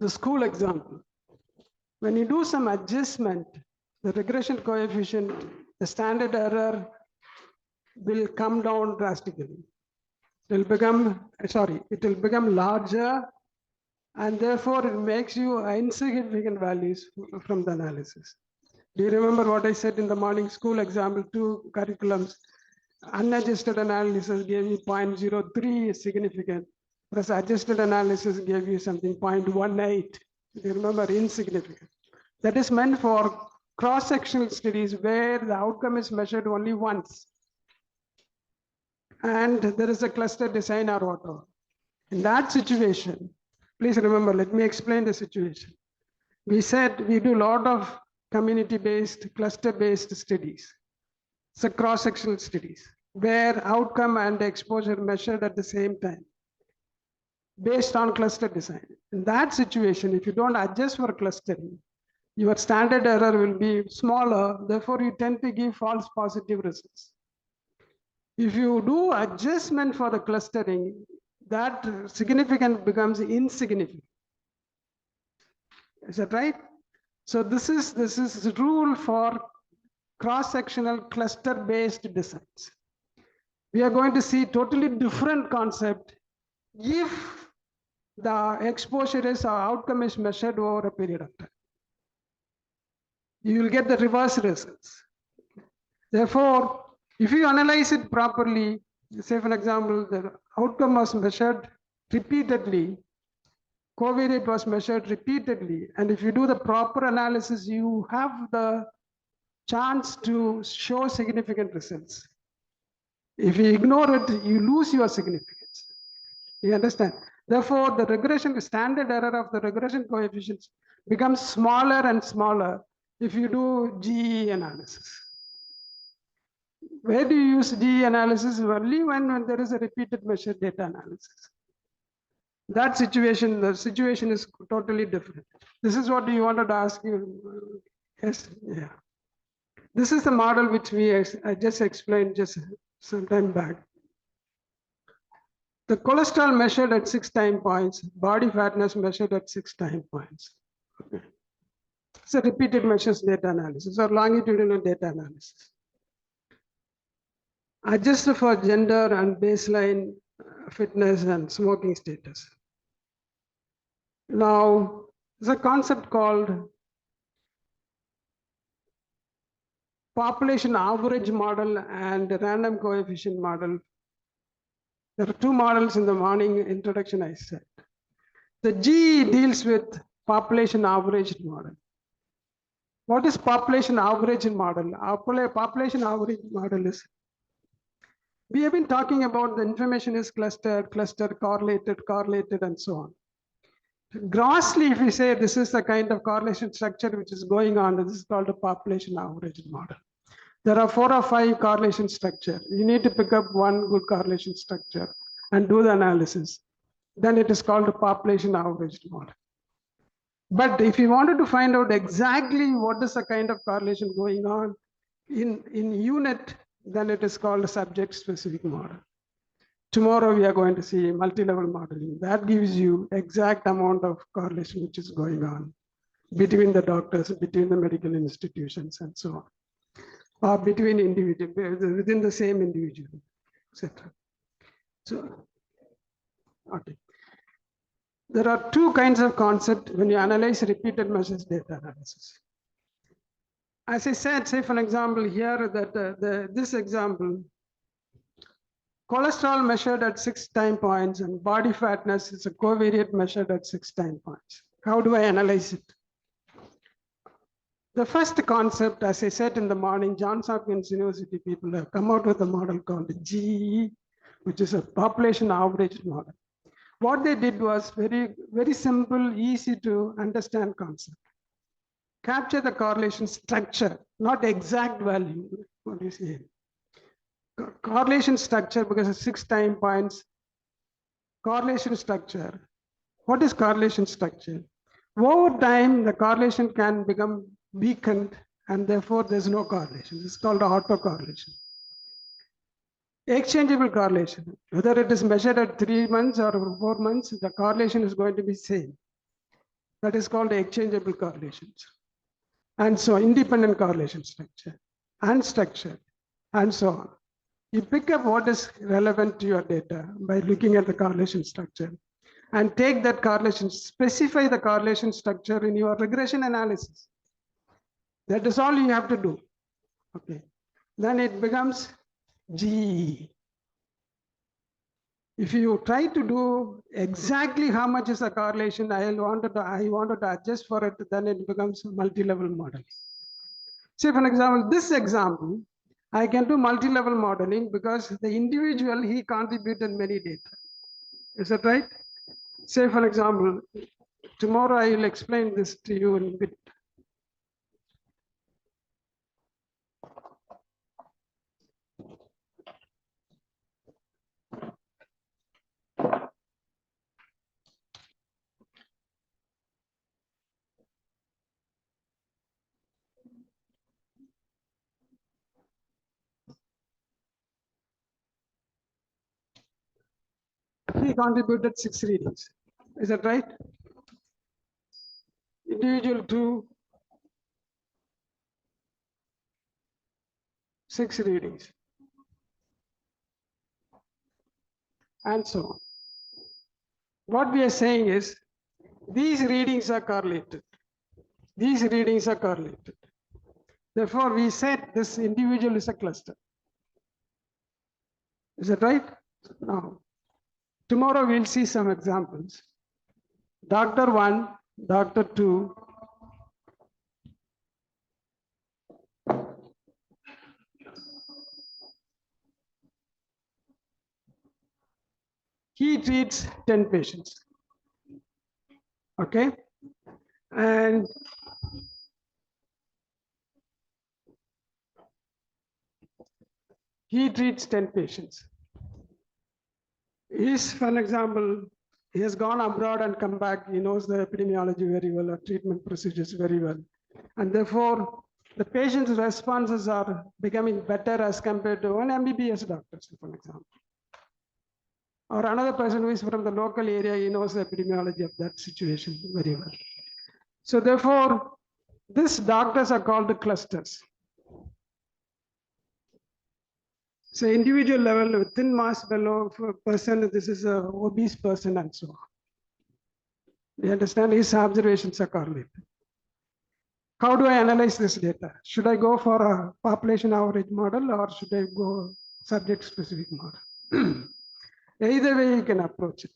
the school example. When you do some adjustment, the regression coefficient, the standard error will come down drastically. It will become larger, and therefore it makes you insignificant values from the analysis. Do you remember what I said in the morning school example, 2 curriculums? Unadjusted analysis gave you 0.03 is significant, whereas adjusted analysis gave you something 0.18. Do you remember? Insignificant. That is meant for cross-sectional studies where the outcome is measured only once. And there is a cluster design or whatever. In that situation, please remember, let me explain the situation. We said we do a lot of community-based, cluster-based studies. So cross-sectional studies where outcome and exposure measured at the same time based on cluster design. In that situation, if you don't adjust for clustering, your standard error will be smaller, therefore you tend to give false positive results. If you do adjustment for the clustering, that significance becomes insignificant. Is that right? So this is the rule for cross-sectional cluster-based designs. We are going to see totally different concept if the exposure is or outcome is measured over a period of time. You will get the reverse results. Therefore, if you analyze it properly, say for example, the outcome was measured repeatedly, covariate was measured repeatedly, and if you do the proper analysis, you have the chance to show significant results. If you ignore it, you lose your significance. You understand? Therefore, the regression standard error of the regression coefficients becomes smaller and smaller if you do GE analysis. Where do you use GE analysis? Only when there is a repeated measured data analysis. That situation, the situation is totally different. This is what you wanted to ask you. Yes, yeah. This is the model which I just explained just some time back. The cholesterol measured at 6 time points, body fatness measured at 6 time points. Okay. It's a repeated measures data analysis or longitudinal data analysis. Adjusted for gender and baseline fitness and smoking status. Now, there's a concept called population average model and random coefficient model. There are 2 models in the morning introduction I said. The G deals with population average model. What is population average model? Population average model is, we have been talking about the information is clustered, correlated, and so on. Grossly, if we say this is the kind of correlation structure which is going on, this is called a population average model. There are 4 or 5 correlation structure. You need to pick up one good correlation structure and do the analysis. Then it is called a population average model. But if you wanted to find out exactly what is the kind of correlation going on in unit, then it is called a subject-specific model. Tomorrow we are going to see multi-level modeling. That gives you exact amount of correlation which is going on between the doctors, between the medical institutions, and so on. Or between individuals, within the same individual, etc. So, okay. There are 2 kinds of concepts when you analyze repeated measures data analysis. As I said, say for example here that this example, cholesterol measured at 6 time points and body fatness is a covariate measured at 6 time points. How do I analyze it? The first concept, as I said in the morning, Johns Hopkins University people have come out with a model called GE, which is a population average model. What they did was very simple, easy to understand concept. Capture the correlation structure, not exact value. What do you see here? Correlation structure, because of 6 time points. Correlation structure. What is correlation structure? Over time, the correlation can become weakened, and therefore there's no correlation. This is called autocorrelation. Exchangeable correlation, whether it is measured at 3 months or 4 months, the correlation is going to be same. That is called exchangeable correlations. And so independent correlation structure, unstructured, and so on. You pick up what is relevant to your data by looking at the correlation structure and take that correlation, specify the correlation structure in your regression analysis. That is all you have to do. Okay. Then it becomes G. If you try to do exactly how much is the correlation I wanted to adjust for it, then it becomes multi-level modeling. Say, for example, this example, I can do multi-level modeling because the individual, he contributed many data. Is that right? Say, for example, tomorrow I will explain this to you in a bit. He contributed 6 readings. Is that right? Individual 2, 6 readings. And so on. What we are saying is, these readings are correlated. These readings are correlated. Therefore, we said this individual is a cluster. Is that right? Now, tomorrow we'll see some examples. Doctor 1, Doctor 2, he treats 10 patients. Okay? And he treats 10 patients. He's, for an example, he has gone abroad and come back. He knows the epidemiology very well, or treatment procedures very well. And therefore, the patient's responses are becoming better as compared to one MBBS doctor, for example. Or another person who is from the local area, he knows the epidemiology of that situation very well. So therefore, these doctors are called the clusters. So individual level, within mass below person, this is an obese person and so on. You understand? His observations are correlated. How do I analyze this data? Should I go for a population average model or should I go subject specific model? Either way you can approach it.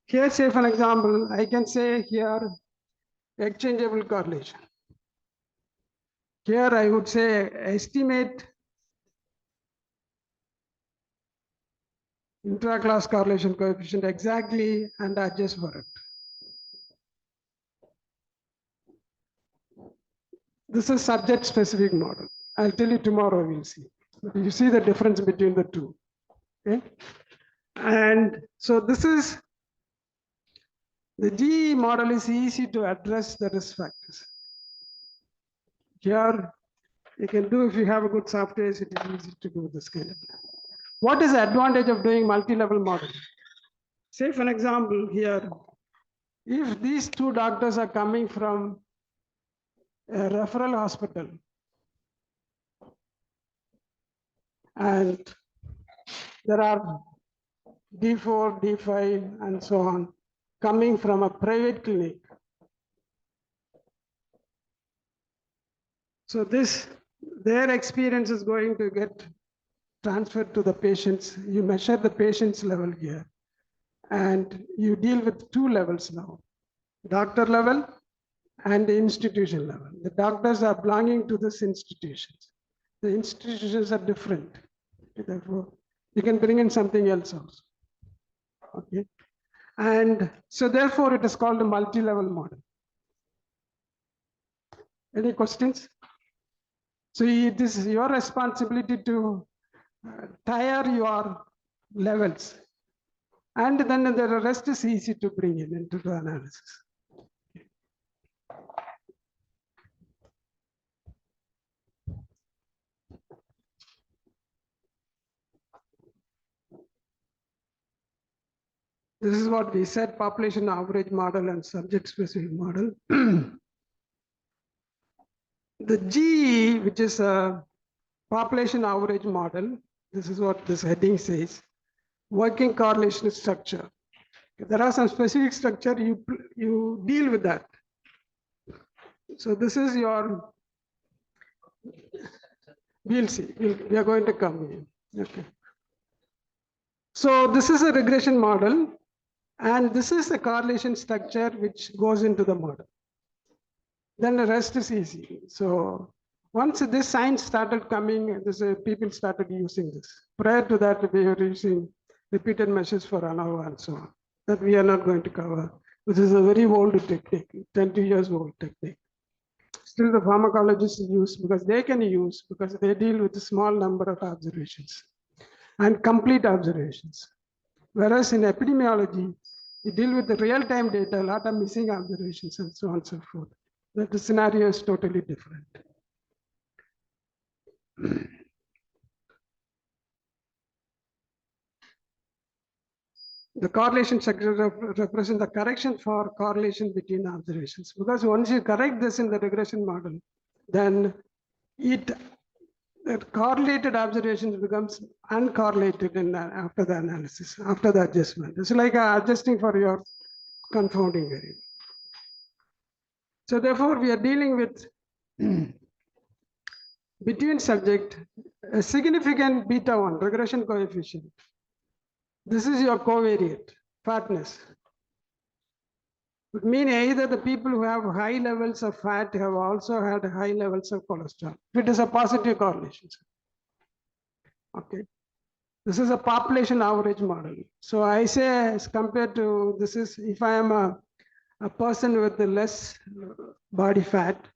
Here, say for example, I can say here exchangeable correlation. Here I would say estimate intra-class correlation coefficient exactly and adjust for it. This is subject specific model. I'll tell you tomorrow, we'll see. You see the difference between the two. Okay. And so this is the GE model is easy to address the risk factors. Here you can do, if you have a good software, it is easy to do this kind of. What is the advantage of doing multi-level modeling? Say for example here, if these two doctors are coming from a referral hospital and there are D4, D5 and so on coming from a private clinic. So their experience is going to get transferred to the patients. You measure the patient's level here and you deal with 2 levels now, doctor level and the institution level. The doctors are belonging to these institutions. The institutions are different. Therefore, you can bring in something else also. Okay. And so therefore it is called a multi-level model. Any questions? So it is your responsibility to tire your levels. And then the rest is easy to bring in into the analysis. This is what we said, population average model and subject specific model. The G, which is a population average model, this is what this heading says, working correlation structure. There are some specific structure, you deal with that. So this is your, we'll see, we are going to come in. Okay. So this is a regression model, and this is the correlation structure which goes into the model. Then the rest is easy. So once this science started coming, people started using this. Prior to that, we were using repeated measures for ANOVA and so on. That we are not going to cover. This is a very old technique, 20 years old technique. Still the pharmacologists use because they can use because they deal with a small number of observations and complete observations. Whereas in epidemiology, you deal with the real-time data, a lot of missing observations and so on and so forth. That the scenario is totally different. The correlation sector represents the correction for correlation between observations. Because once you correct this in the regression model, then the correlated observations becomes uncorrelated after the analysis, after the adjustment. It's like adjusting for your confounding variable. So therefore, we are dealing with between subject, a significant beta 1 regression coefficient. This is your covariate, fatness. It means either the people who have high levels of fat have also had high levels of cholesterol. It is a positive correlation. Okay. This is a population average model. So I say as compared to, this is if I am a person with less body fat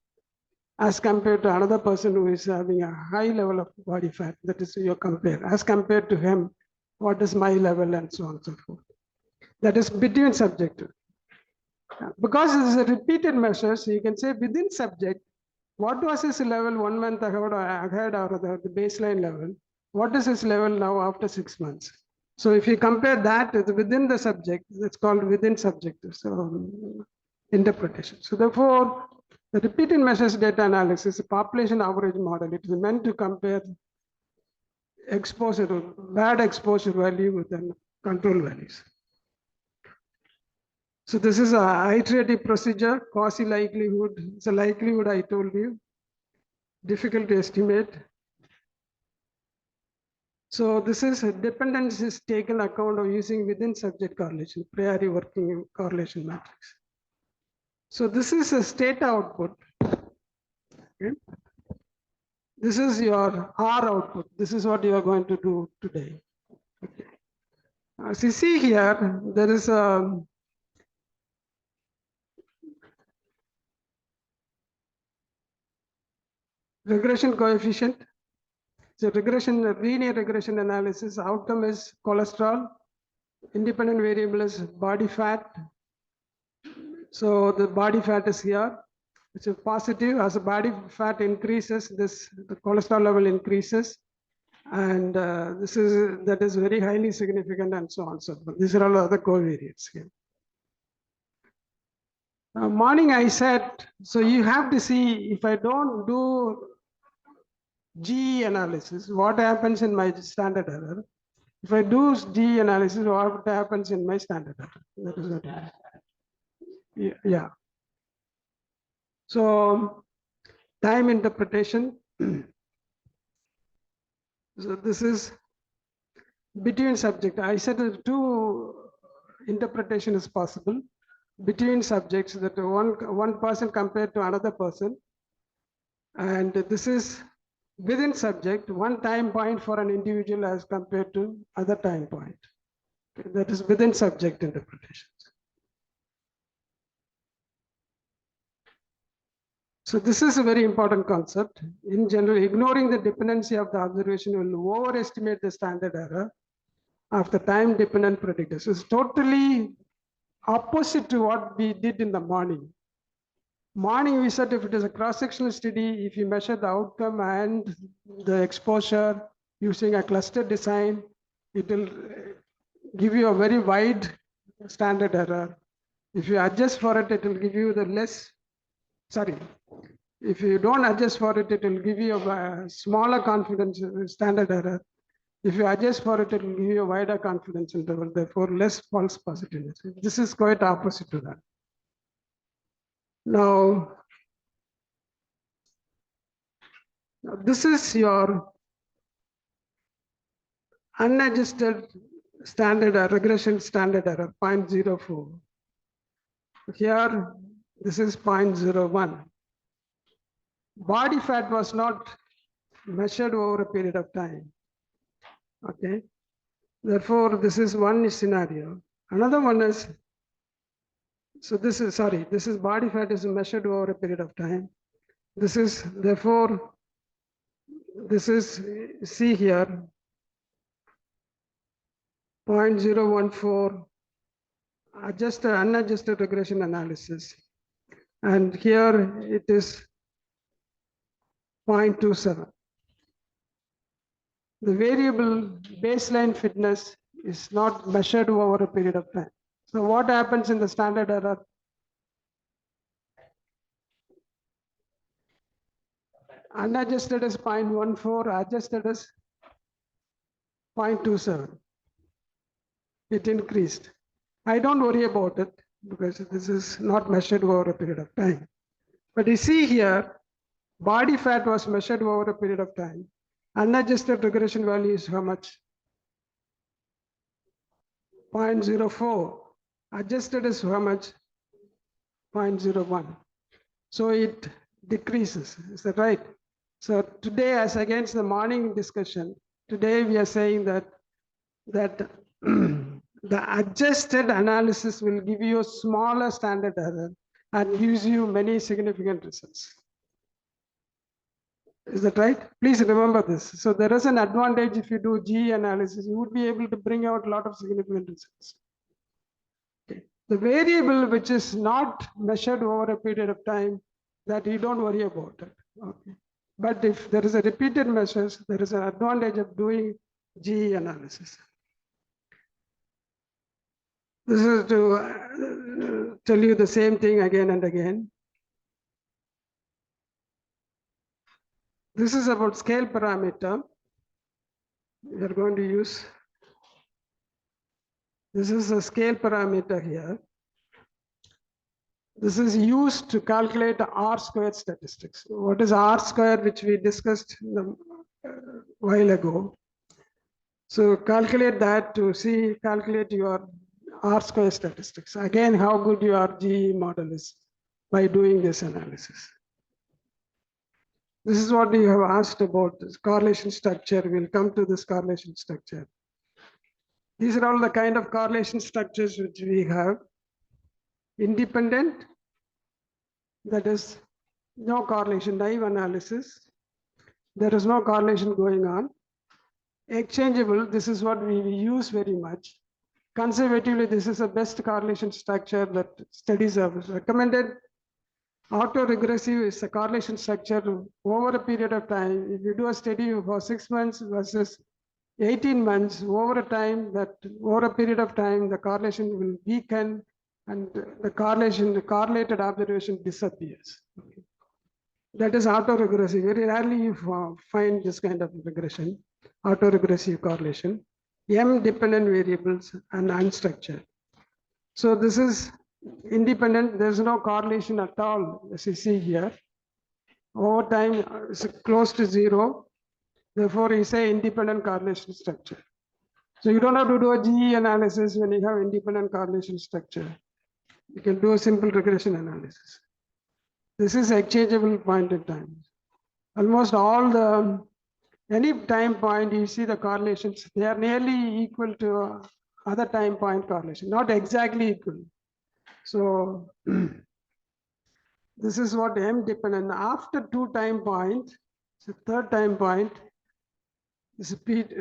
as compared to another person who is having a high level of body fat, that is you compare. As compared to him, what is my level and so on and so forth. That is between subject. Because it is a repeated measure, so you can say within subject, what was his level 1 month ahead or the baseline level? What is his level now after 6 months? So if you compare that within the subject, it's called within subject, so interpretation. So therefore, the repeated measures data analysis, a population average model, it is meant to compare exposure, bad exposure value with the control values. So this is a iterative procedure, quasi likelihood. It's a likelihood I told you, difficult to estimate. So this is dependence is taken account of using within subject correlation, priori working correlation matrix. So this is a state output. Okay. This is your R output. This is what you are going to do today. Okay. As you see here, there is a regression coefficient. So linear regression analysis, outcome is cholesterol, independent variable is body fat. So the body fat is here. It's a positive. As the body fat increases, the cholesterol level increases. And that is very highly significant and so on. So these are all other covariates here. Morning I said, so you have to see if I don't do G analysis, what happens in my standard error? If I do G analysis, what happens in my standard error? That is what I mean. Yeah. So time interpretation. So this is between subject. I said two interpretation is possible between subjects, that one person compared to another person. And this is within subject, one time point for an individual as compared to other time point. Okay, that is within subject interpretations. So this is a very important concept. In general, ignoring the dependency of the observation will overestimate the standard error of the time dependent predictors. It's totally opposite to what we did in the morning. Morning, we said if it is a cross-sectional study, if you measure the outcome and the exposure using a cluster design, it will give you a very wide standard error. If you adjust for it, it will give you the less, sorry. If you don't adjust for it, it will give you a smaller confidence standard error. If you adjust for it, it will give you a wider confidence interval, therefore less false positiveness. This is quite opposite to that. Now, this is your unadjusted standard error, regression standard error, 0.04. Here, this is 0.01. Body fat was not measured over a period of time. Okay. Therefore, this is one scenario. Another one is, so this is, sorry, this is body fat is measured over a period of time. This is, therefore, this is, see here, 0.014, adjusted, unadjusted regression analysis. And here it is 0.27. The variable baseline fitness is not measured over a period of time. So what happens in the standard error? Unadjusted is 0.14, adjusted is 0.27. It increased. I don't worry about it because this is not measured over a period of time. But you see here, body fat was measured over a period of time. Unadjusted regression value is how much? 0.04. Adjusted is how much? 0.01. So it decreases. Is that right? So today, as against the morning discussion, today we are saying that the adjusted analysis will give you a smaller standard error and gives you many significant results. Is that right? Please remember this. So there is an advantage if you do G analysis, you would be able to bring out a lot of significant results. Okay. The variable which is not measured over a period of time, that you don't worry about it. Okay. But if there is a repeated measures, there is an advantage of doing G analysis. This is to tell you the same thing again and again. This is about scale parameter. We are going to use, this is a scale parameter here. This is used to calculate R squared statistics. What is R squared, which we discussed a while ago. So calculate that to see, calculate your R squared statistics. Again, how good your GE model is by doing this analysis. This is what you have asked about this correlation structure. We'll come to this correlation structure. These are all the kind of correlation structures which we have. Independent, that is no correlation, naive analysis. There is no correlation going on. Exchangeable, this is what we use very much. Conservatively, this is the best correlation structure that studies have recommended. Autoregressive is a correlation structure over a period of time. If you do a study for 6 months versus 18 months, over a period of time, the correlation will weaken and the correlated observation disappears. Okay. That is autoregressive. Very rarely you find this kind of regression, autoregressive correlation. M dependent variables and unstructured. So this is independent, there's no correlation at all, as you see here. Over time, it's close to zero. Therefore, you say independent correlation structure. So you don't have to do a GE analysis when you have independent correlation structure. You can do a simple regression analysis. This is exchangeable point in time. Almost all any time point you see the correlations, they are nearly equal to other time point correlation, not exactly equal. So this is what M dependent. After 2 time points, so third time point is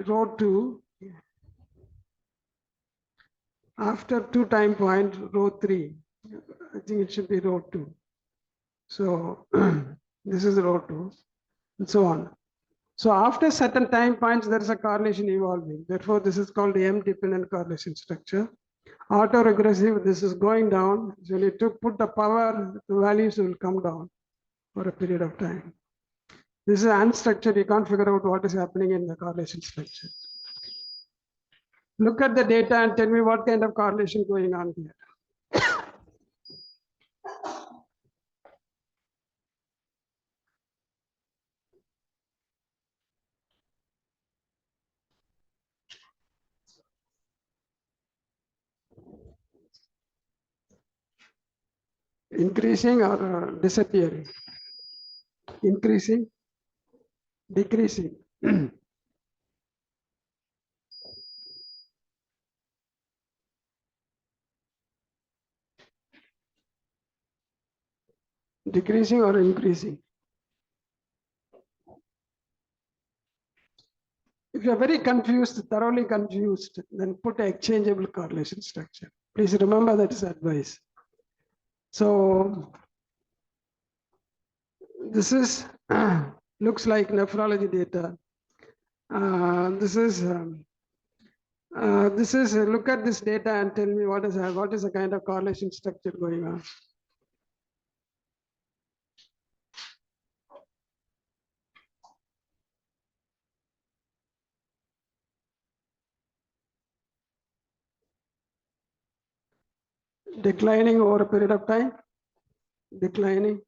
rho 2. After 2 time point, rho 3. I think it should be rho 2. So this is rho 2, and so on. So after certain time points, there is a correlation evolving. Therefore, this is called the M dependent correlation structure. Autoregressive, this is going down. So when you put the power, the values will come down for a period of time. This is unstructured. You can't figure out what is happening in the correlation structure. Look at the data and tell me what kind of correlation going on here. Increasing or disappearing? Increasing, decreasing. Decreasing or increasing? If you're very confused, thoroughly confused, then put an exchangeable correlation structure. Please remember that is advice. So this is looks like nephrology data. This is look at this data and tell me what is the kind of correlation structure going on. Declining over a period of time, declining,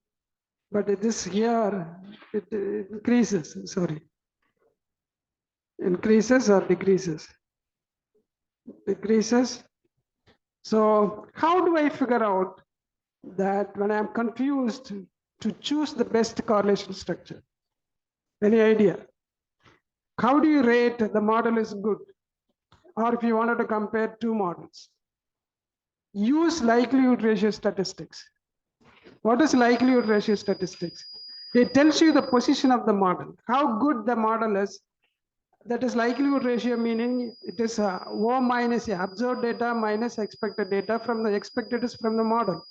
but this here it increases. Sorry, increases or decreases? Decreases. So how do I figure out that when I'm confused to choose the best correlation structure? Any idea? How do you rate the model is good? Or if you wanted to compare two models, use likelihood ratio statistics. What is likelihood ratio statistics? It tells you the position of the model, how good the model is. That is likelihood ratio, meaning it is O minus A, observed data minus expected data. From the expected is from the model.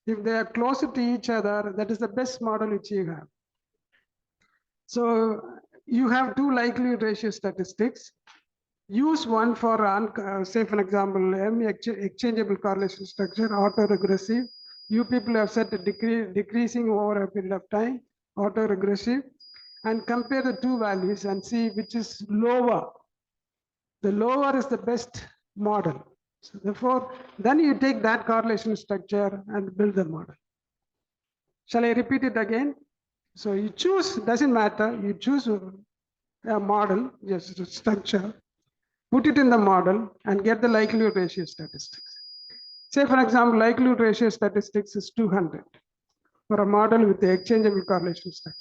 If they are closer to each other, that is the best model which you have. So you have two likelihood ratio statistics. Use one for, say for example, exchangeable correlation structure, autoregressive. You people have set a decreasing over a period of time, autoregressive, and compare the two values and see which is lower. The lower is the best model. So therefore, then you take that correlation structure and build the model. Shall I repeat it again? So you choose, doesn't matter, you choose a model, just a structure, put it in the model and get the likelihood ratio statistics. Say for example, likelihood ratio statistics is 200 for a model with the exchangeable correlation structure.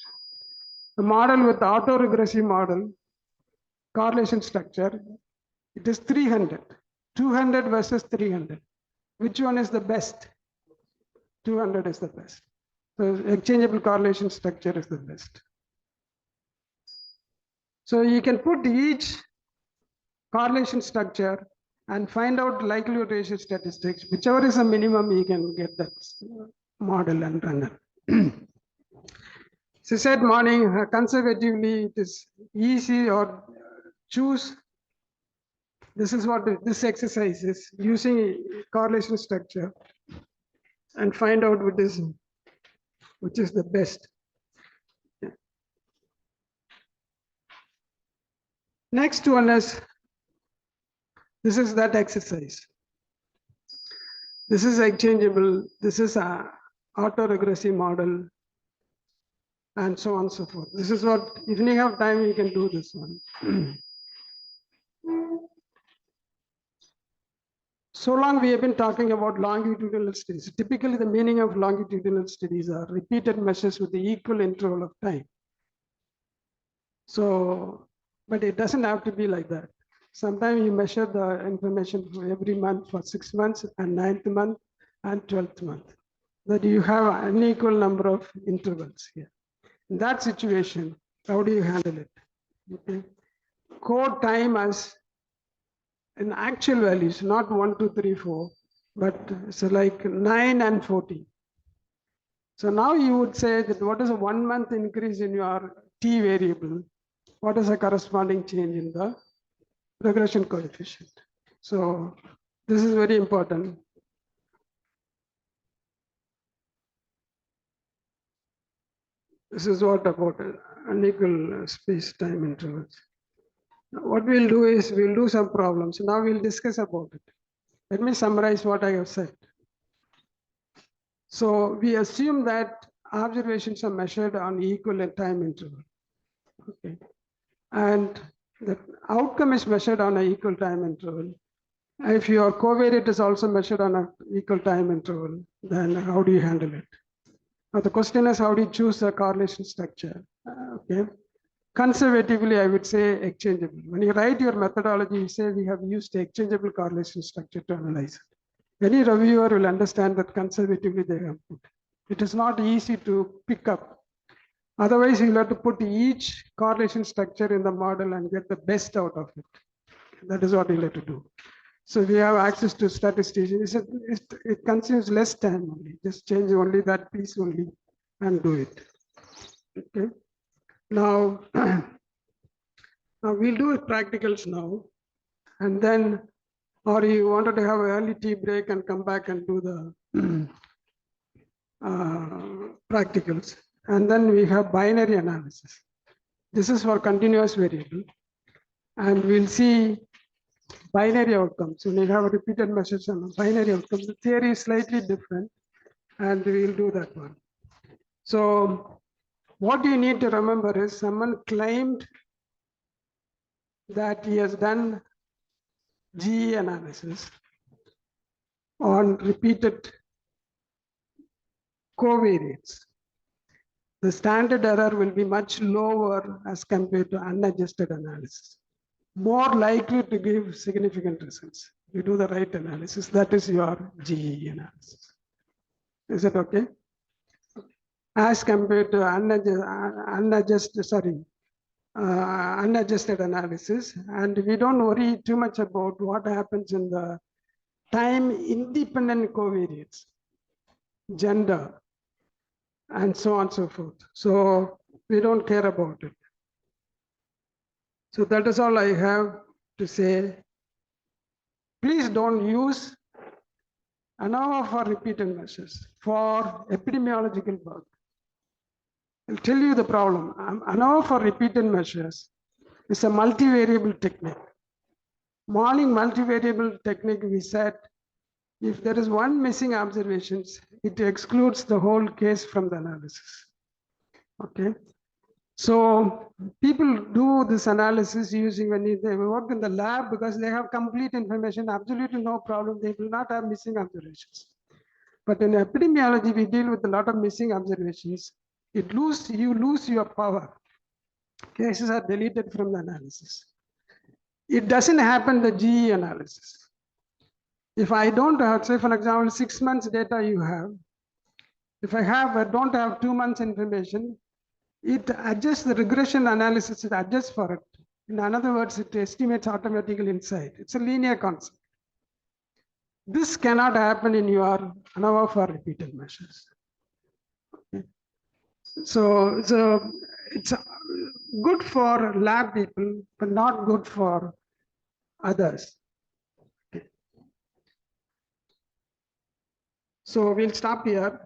The model with the autoregressive model correlation structure, it is 300. 200 versus 300. Which one is the best? 200 is the best. So exchangeable correlation structure is the best. So you can put each correlation structure and find out likelihood ratio statistics. Whichever is the minimum, you can get that model and run it. So said morning, conservatively, it is easy or choose. This is what this exercise is, using correlation structure and find out which is the best. Next one is, this is that exercise. This is exchangeable. This is a autoregressive model, and so on and so forth. This is what, if you have time, you can do this one. So long we have been talking about longitudinal studies. Typically, the meaning of longitudinal studies are repeated measures with the equal interval of time. So, but it doesn't have to be like that. Sometimes you measure the information for every month for 6 months and 9th month and 12th month. That you have an unequal number of intervals here. In that situation, how do you handle it? Okay. Code time as in actual values, not 1, 2, 3, 4, but so like 9 and 14. So now you would say that what is a 1 month increase in your t variable? What is a corresponding change in the regression coefficient? So This is very important. This is what about unequal space-time intervals. What we'll do is we'll do some problems. Now we'll discuss about it. Let me summarize what I have said. So we assume that observations are measured on equal time interval. Okay. And the outcome is measured on an equal time interval. If your covariate is also measured on an equal time interval, then how do you handle it? Now the question is, how do you choose a correlation structure? Okay. Conservatively, I would say exchangeable. When you write your methodology, you say we have used exchangeable correlation structure to analyze it. Any reviewer will understand that conservatively they have put. It is not easy to pick up. Otherwise, you'll have to put each correlation structure in the model and get the best out of it. That is what you'll have to do. So we have access to statisticians. It consumes less time only. Just change only that piece only and do it. Okay. Now, now we'll do practicals now, and then, or you wanted to have an early tea break and come back and do the practicals. And then we have binary analysis. This is for continuous variable. And we'll see binary outcomes. When you have repeated measures on binary outcomes, the theory is slightly different, and we'll do that one. So what you need to remember is someone claimed that he has done GE analysis on repeated covariates. The standard error will be much lower as compared to unadjusted analysis. More likely to give significant results. You do the right analysis, that is your GE analysis. Is it okay? As compared to unadjusted analysis, and we don't worry too much about what happens in the time independent covariates, gender, and so on and so forth. So we don't care about it. So that is all I have to say. Please don't use ANOVA for repeated measures for epidemiological work. I'll tell you the problem. ANOVA for repeated measures is a multivariable technique. Morning multivariable technique, we said, if there is one missing observations, it excludes the whole case from the analysis. Okay. So people do this analysis using when they work in the lab because they have complete information, absolutely no problem. They will not have missing observations. But in epidemiology, we deal with a lot of missing observations. You lose your power. Cases are deleted from the analysis. It doesn't happen the GE analysis. If I don't have, say for example, 6 months data you have, if I don't have 2 months information, it adjusts the regression analysis, it adjusts for it. In other words, it estimates automatically inside. It's a linear concept. This cannot happen in your ANOVA for repeated measures. Okay. So it's good for lab people, but not good for others. Okay. So we'll stop here.